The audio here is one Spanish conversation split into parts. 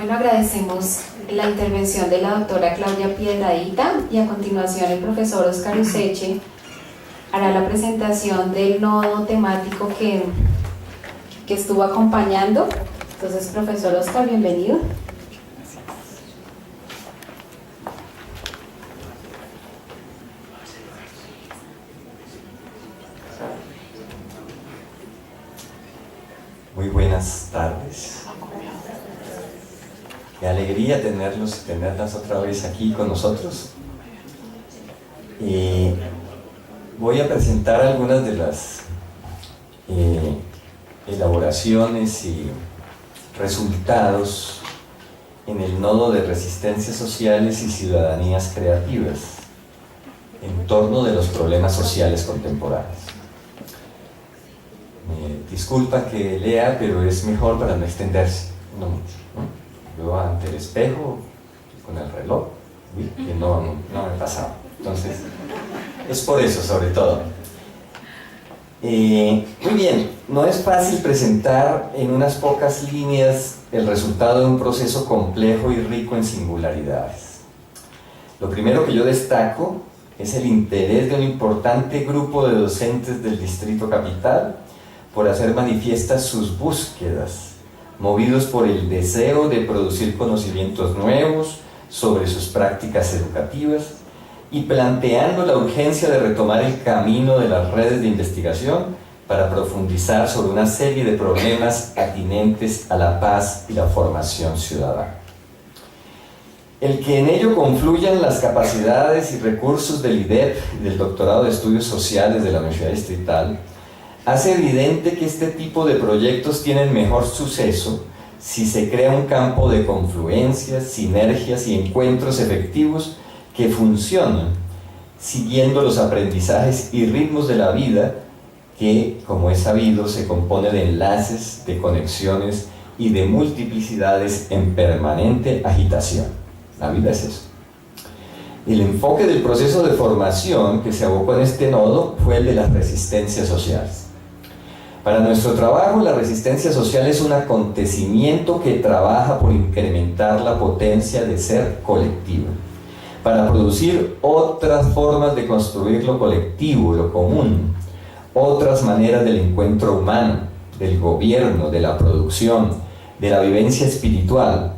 Bueno, agradecemos la intervención de la doctora Claudia Piedradita y a continuación el profesor Óscar Useche hará la presentación del nodo temático que estuvo acompañando. Entonces, profesor Óscar, bienvenido. Muy buenas tardes. Qué alegría tenerlas otra vez aquí con nosotros. Voy a presentar algunas de las elaboraciones y resultados en el nodo de resistencias sociales y ciudadanías creativas en torno de los problemas sociales contemporáneos. Disculpa que lea, pero es mejor para no extenderse, no mucho, ¿no? Yo ante el espejo, con el reloj, que no me pasaba. Entonces, es por eso, sobre todo. Muy bien, no es fácil presentar en unas pocas líneas el resultado de un proceso complejo y rico en singularidades. Lo primero que yo destaco es el interés de un importante grupo de docentes del Distrito Capital por hacer manifiestas sus búsquedas, movidos por el deseo de producir conocimientos nuevos sobre sus prácticas educativas y planteando la urgencia de retomar el camino de las redes de investigación para profundizar sobre una serie de problemas atinentes a la paz y la formación ciudadana. El que en ello confluyan las capacidades y recursos del IDEP y del Doctorado de Estudios Sociales de la Universidad Distrital hace evidente que este tipo de proyectos tienen mejor suceso si se crea un campo de confluencias, sinergias y encuentros efectivos que funcionan siguiendo los aprendizajes y ritmos de la vida que, como es sabido, se compone de enlaces, de conexiones y de multiplicidades en permanente agitación. La vida es eso. El enfoque del proceso de formación que se abocó en este nodo fue el de las resistencias sociales. Para nuestro trabajo, la resistencia social es un acontecimiento que trabaja por incrementar la potencia de ser colectivo, para producir otras formas de construir lo colectivo, lo común, otras maneras del encuentro humano, del gobierno, de la producción, de la vivencia espiritual,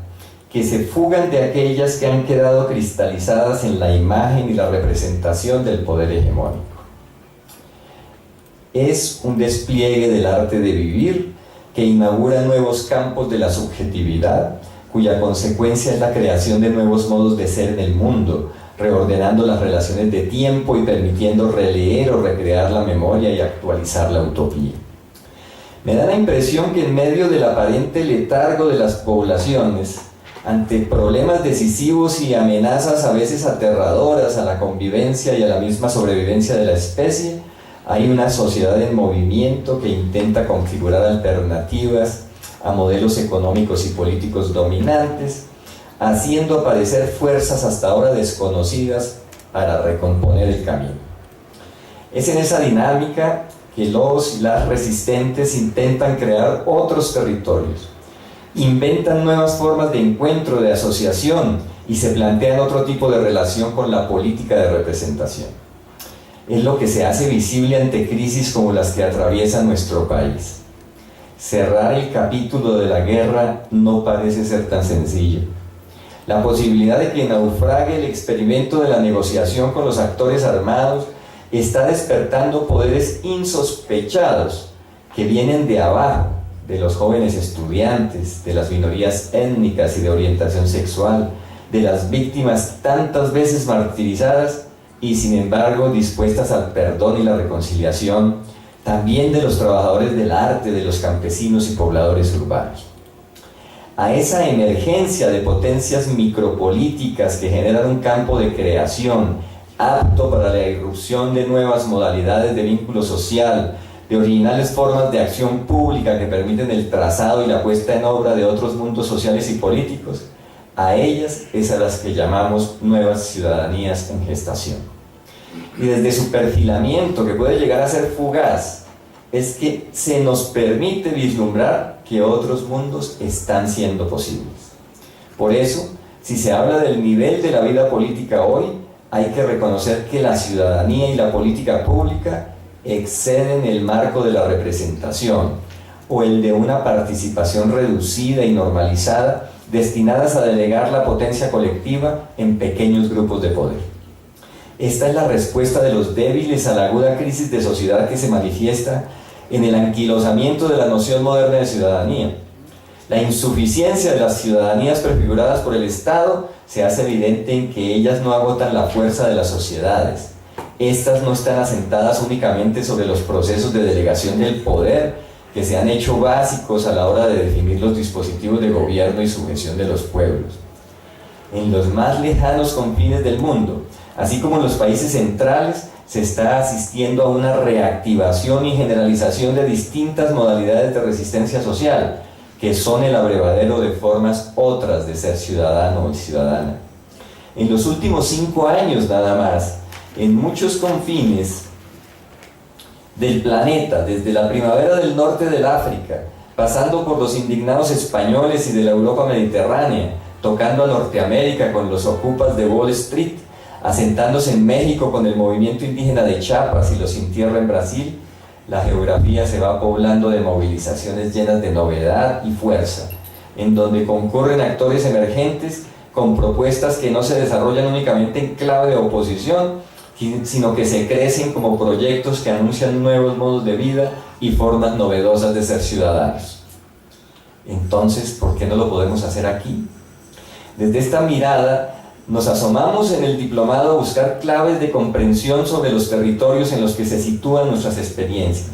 que se fugan de aquellas que han quedado cristalizadas en la imagen y la representación del poder hegemónico. Es un despliegue del arte de vivir que inaugura nuevos campos de la subjetividad, cuya consecuencia es la creación de nuevos modos de ser en el mundo, reordenando las relaciones de tiempo y permitiendo releer o recrear la memoria y actualizar la utopía. Me da la impresión que en medio del aparente letargo de las poblaciones, ante problemas decisivos y amenazas a veces aterradoras a la convivencia y a la misma sobrevivencia de la especie, hay una sociedad en movimiento que intenta configurar alternativas a modelos económicos y políticos dominantes, haciendo aparecer fuerzas hasta ahora desconocidas para recomponer el camino. Es en esa dinámica que los y las resistentes intentan crear otros territorios, inventan nuevas formas de encuentro, de asociación y se plantean otro tipo de relación con la política de representación. Es lo que se hace visible ante crisis como las que atraviesan nuestro país. Cerrar el capítulo de la guerra no parece ser tan sencillo. La posibilidad de que naufrague el experimento de la negociación con los actores armados está despertando poderes insospechados que vienen de abajo, de los jóvenes estudiantes, de las minorías étnicas y de orientación sexual, de las víctimas tantas veces martirizadas y sin embargo dispuestas al perdón y la reconciliación, también de los trabajadores del arte, de los campesinos y pobladores urbanos. A esa emergencia de potencias micropolíticas que generan un campo de creación apto para la irrupción de nuevas modalidades de vínculo social, de originales formas de acción pública que permiten el trazado y la puesta en obra de otros mundos sociales y políticos, a ellas es a las que llamamos nuevas ciudadanías en gestación. Y desde su perfilamiento, que puede llegar a ser fugaz, es que se nos permite vislumbrar que otros mundos están siendo posibles. Por eso, si se habla del nivel de la vida política hoy, hay que reconocer que la ciudadanía y la política pública exceden el marco de la representación o el de una participación reducida y normalizada destinadas a delegar la potencia colectiva en pequeños grupos de poder. Esta es la respuesta de los débiles a la aguda crisis de sociedad que se manifiesta en el anquilosamiento de la noción moderna de ciudadanía. La insuficiencia de las ciudadanías prefiguradas por el Estado se hace evidente en que ellas no agotan la fuerza de las sociedades. Estas no están asentadas únicamente sobre los procesos de delegación del poder que se han hecho básicos a la hora de definir los dispositivos de gobierno y sujeción de los pueblos. En los más lejanos confines del mundo, así como en los países centrales, se está asistiendo a una reactivación y generalización de distintas modalidades de resistencia social, que son el abrevadero de formas otras de ser ciudadano y ciudadana. En los últimos 5 años nada más, en muchos confines del planeta, desde la primavera del norte del África, pasando por los indignados españoles y de la Europa mediterránea, tocando a Norteamérica con los ocupas de Wall Street, asentándose en México con el movimiento indígena de Chiapas y los Sin Tierra en Brasil, la geografía se va poblando de movilizaciones llenas de novedad y fuerza, en donde concurren actores emergentes con propuestas que no se desarrollan únicamente en clave de oposición, sino que se crecen como proyectos que anuncian nuevos modos de vida y formas novedosas de ser ciudadanos. Entonces, ¿por qué no lo podemos hacer aquí? Desde esta mirada, nos asomamos en el diplomado a buscar claves de comprensión sobre los territorios en los que se sitúan nuestras experiencias,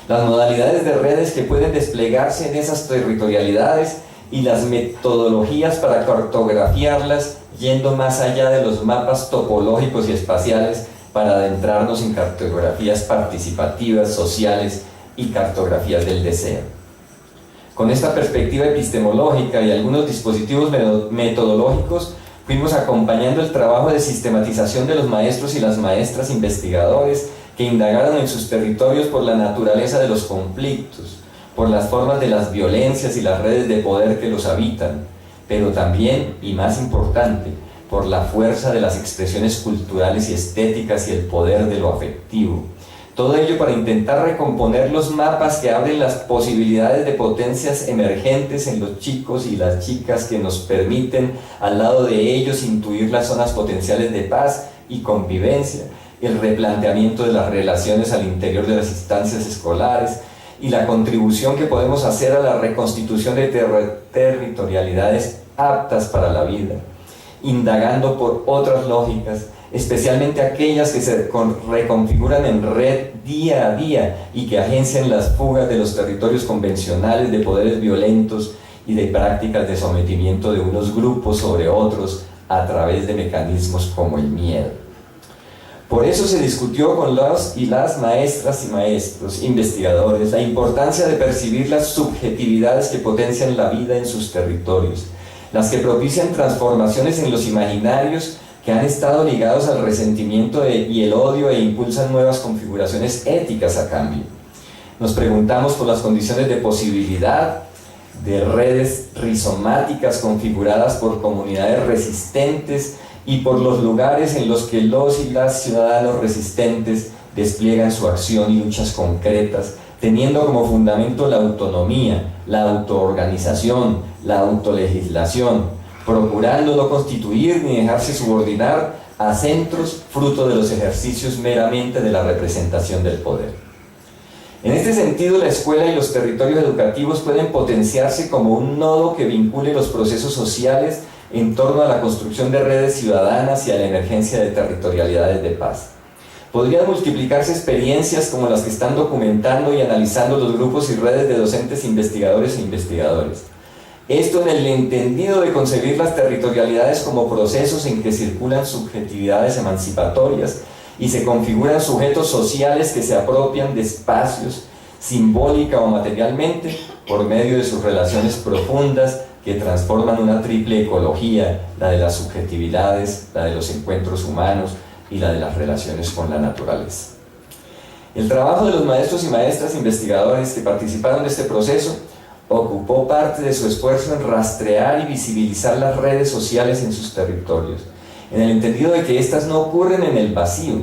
las modalidades de redes que pueden desplegarse en esas territorialidades y las metodologías para cartografiarlas, yendo más allá de los mapas topológicos y espaciales para adentrarnos en cartografías participativas, sociales y cartografías del deseo. Con esta perspectiva epistemológica y algunos dispositivos metodológicos, fuimos acompañando el trabajo de sistematización de los maestros y las maestras investigadores que indagaron en sus territorios por la naturaleza de los conflictos, por las formas de las violencias y las redes de poder que los habitan, pero también, y más importante, por la fuerza de las expresiones culturales y estéticas y el poder de lo afectivo. Todo ello para intentar recomponer los mapas que abren las posibilidades de potencias emergentes en los chicos y las chicas que nos permiten, al lado de ellos, intuir las zonas potenciales de paz y convivencia, el replanteamiento de las relaciones al interior de las instancias escolares y la contribución que podemos hacer a la reconstitución de territorialidades aptas para la vida, indagando por otras lógicas, especialmente aquellas que se reconfiguran en red día a día y que agencian las fugas de los territorios convencionales de poderes violentos y de prácticas de sometimiento de unos grupos sobre otros a través de mecanismos como el miedo. Por eso se discutió con los y las maestras y maestros investigadores la importancia de percibir las subjetividades que potencian la vida en sus territorios, las que propician transformaciones en los imaginarios que han estado ligados al resentimiento y el odio e impulsan nuevas configuraciones éticas a cambio. Nos preguntamos por las condiciones de posibilidad de redes rizomáticas configuradas por comunidades resistentes y por los lugares en los que los y las ciudadanos resistentes despliegan su acción y luchas concretas, teniendo como fundamento la autonomía, la autoorganización, la autolegislación, procurando no constituir ni dejarse subordinar a centros fruto de los ejercicios meramente de la representación del poder. En este sentido, la escuela y los territorios educativos pueden potenciarse como un nodo que vincule los procesos sociales en torno a la construcción de redes ciudadanas y a la emergencia de territorialidades de paz. Podrían multiplicarse experiencias como las que están documentando y analizando los grupos y redes de docentes, investigadores e investigadores. Esto en el entendido de concebir las territorialidades como procesos en que circulan subjetividades emancipatorias y se configuran sujetos sociales que se apropian de espacios simbólica o materialmente por medio de sus relaciones profundas que transforman una triple ecología, la de las subjetividades, la de los encuentros humanos y la de las relaciones con la naturaleza. El trabajo de los maestros y maestras investigadores que participaron de este proceso ocupó parte de su esfuerzo en rastrear y visibilizar las redes sociales en sus territorios, en el entendido de que éstas no ocurren en el vacío.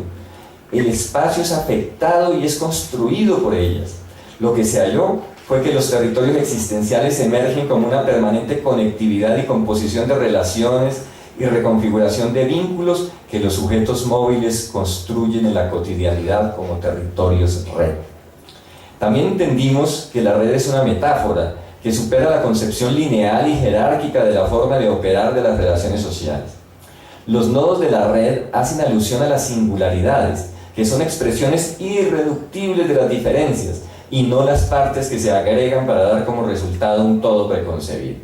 El espacio es afectado y es construido por ellas. Lo que se halló fue que los territorios existenciales emergen como una permanente conectividad y composición de relaciones y reconfiguración de vínculos que los sujetos móviles construyen en la cotidianidad como territorios red. También entendimos que la red es una metáfora que supera la concepción lineal y jerárquica de la forma de operar de las relaciones sociales. Los nodos de la red hacen alusión a las singularidades, que son expresiones irreductibles de las diferencias, y no las partes que se agregan para dar como resultado un todo preconcebido.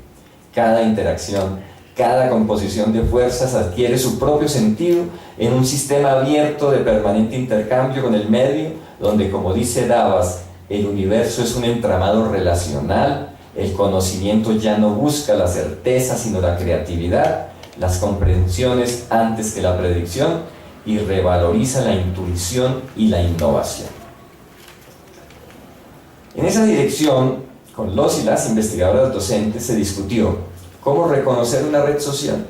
Cada interacción, cada composición de fuerzas adquiere su propio sentido en un sistema abierto de permanente intercambio con el medio, donde, como dice Davas, el universo es un entramado relacional, el conocimiento ya no busca la certeza sino la creatividad, las comprensiones antes que la predicción, y revaloriza la intuición y la innovación. En esa dirección, con los y las investigadoras docentes se discutió cómo reconocer una red social.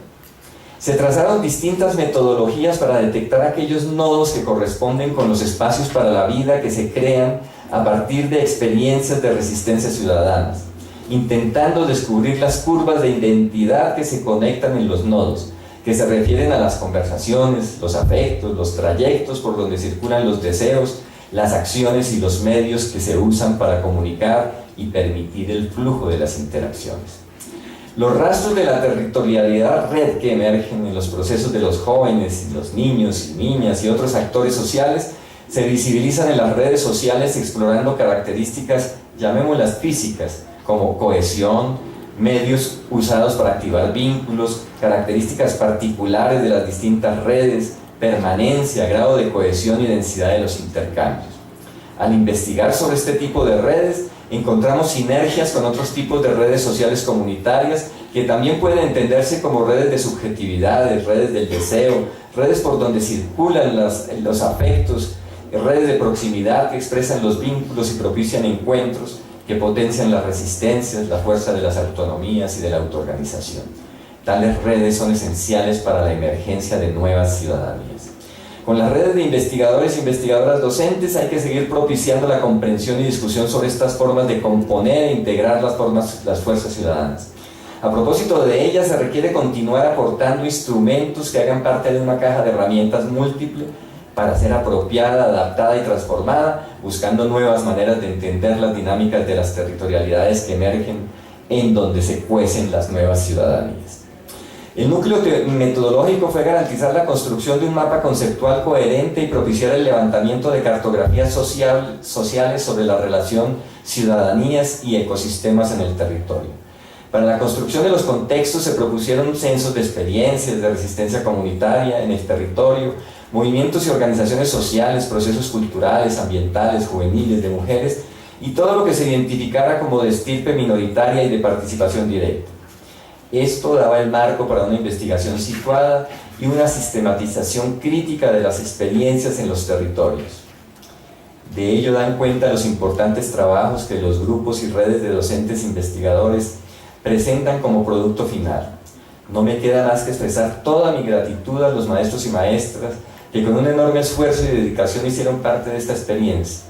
Se trazaron distintas metodologías para detectar aquellos nodos que corresponden con los espacios para la vida que se crean a partir de experiencias de resistencia ciudadanas, intentando descubrir las curvas de identidad que se conectan en los nodos, que se refieren a las conversaciones, los afectos, los trayectos por donde circulan los deseos, las acciones y los medios que se usan para comunicar y permitir el flujo de las interacciones. Los rastros de la territorialidad red que emergen en los procesos de los jóvenes, y los niños y niñas y otros actores sociales se visibilizan en las redes sociales explorando características, llamémoslas físicas, como cohesión, medios usados para activar vínculos, características particulares de las distintas redes, permanencia, grado de cohesión y densidad de los intercambios. Al investigar sobre este tipo de redes, encontramos sinergias con otros tipos de redes sociales comunitarias que también pueden entenderse como redes de subjetividades, redes del deseo, redes por donde circulan los afectos, redes de proximidad que expresan los vínculos y propician encuentros que potencian las resistencias, la fuerza de las autonomías y de la autoorganización. Tales redes son esenciales para la emergencia de nuevas ciudadanías. Con las redes de investigadores e investigadoras docentes hay que seguir propiciando la comprensión y discusión sobre estas formas de componer e integrar las fuerzas ciudadanas. A propósito de ellas, se requiere continuar aportando instrumentos que hagan parte de una caja de herramientas múltiple para ser apropiada, adaptada y transformada, buscando nuevas maneras de entender las dinámicas de las territorialidades que emergen en donde se cuecen las nuevas ciudadanías. El núcleo metodológico fue garantizar la construcción de un mapa conceptual coherente y propiciar el levantamiento de cartografías sociales sobre la relación ciudadanías y ecosistemas en el territorio. Para la construcción de los contextos se propusieron censos de experiencias de resistencia comunitaria en el territorio, movimientos y organizaciones sociales, procesos culturales, ambientales, juveniles, de mujeres y todo lo que se identificara como de estirpe minoritaria y de participación directa. Esto daba el marco para una investigación situada y una sistematización crítica de las experiencias en los territorios. De ello dan cuenta los importantes trabajos que los grupos y redes de docentes investigadores presentan como producto final. No me queda más que expresar toda mi gratitud a los maestros y maestras que con un enorme esfuerzo y dedicación hicieron parte de esta experiencia.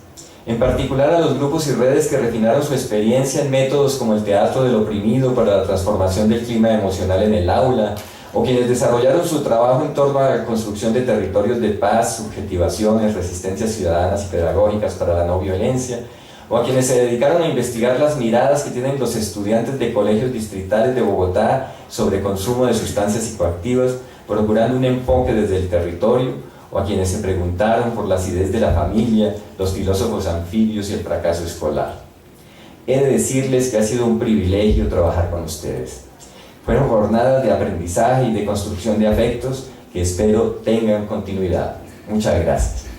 En particular a los grupos y redes que refinaron su experiencia en métodos como el teatro del oprimido para la transformación del clima emocional en el aula, o quienes desarrollaron su trabajo en torno a la construcción de territorios de paz, subjetivaciones, resistencias ciudadanas y pedagógicas para la no violencia, o a quienes se dedicaron a investigar las miradas que tienen los estudiantes de colegios distritales de Bogotá sobre consumo de sustancias psicoactivas, procurando un enfoque desde el territorio, o a quienes se preguntaron por la acidez de la familia, los filósofos anfibios y el fracaso escolar. He de decirles que ha sido un privilegio trabajar con ustedes. Fueron jornadas de aprendizaje y de construcción de afectos que espero tengan continuidad. Muchas gracias.